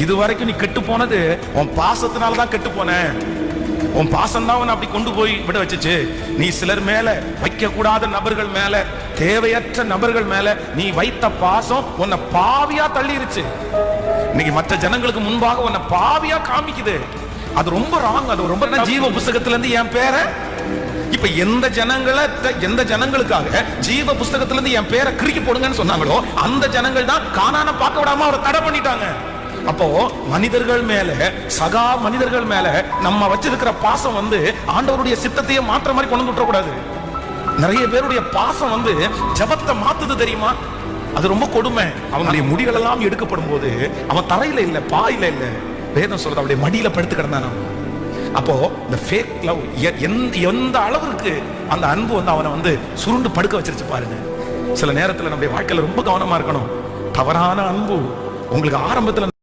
இது வரைக்கும் நீ கெட்டு போனது உன் பாசத்தினால தான் கெட்டு போன. உன் பாசம் தான் உன்னை அப்படி கொண்டு போய் விட வச்சுச்சு. நீ சிலர் மேல வைக்க கூடாத நபர்கள் மேல, தேவையற்ற நபர்கள் மேல நீ வைத்த பாசம் உன்னை பாவியா தள்ளிருச்சு. இன்னைக்கு மற்ற ஜனங்களுக்கு முன்பாக உன்னை பாவியா காமிக்குது. அது ரொம்ப ராங். அது ரொம்ப ஜீவ புஸ்தகத்துல இருந்து என் பேரை இப்ப எந்த ஜனங்களுக்காக ஜீவ புஸ்தகத்துல இருந்து என் பேரை கிறுக்கி போடுங்கன்னு சொன்னாங்களோ அந்த ஜனங்கள் தான் கானானை பார்க்க விடாம அவரை தடை பண்ணிட்டாங்க. அப்போ மனிதர்கள் மேல, சகா மனிதர்கள் மேல நம்ம வச்சிருக்கிற பாசம் ஆண்டவருடைய சித்தத்தையே மாற்ற மாதிரி கொண்டு விட்டுற கூடாது. நிறைய பேருடைய பாசம் ஜபத்தை மாத்துது தெரியுமா? அது ரொம்ப கொடுமை. அவங்களுடைய முடிகள் எல்லாம் எடுக்கப்படும் போது அவன் தரையில இல்ல, பாயில இல்ல, வேதம் சொல்றது அவருடைய மடியில படுத்து கிடந்தானா. அப்போ இந்த ஃபேக் லவ் எந்த அளவுக்கு அந்த அன்பு அவனை சுருண்டு படுக்க வச்சிருச்சு பாருங்க. சில நேரத்துல நம்முடைய வாழ்க்கையில ரொம்ப கவனமா இருக்கணும். தவறான அன்பு உங்களுக்கு ஆரம்பத்துல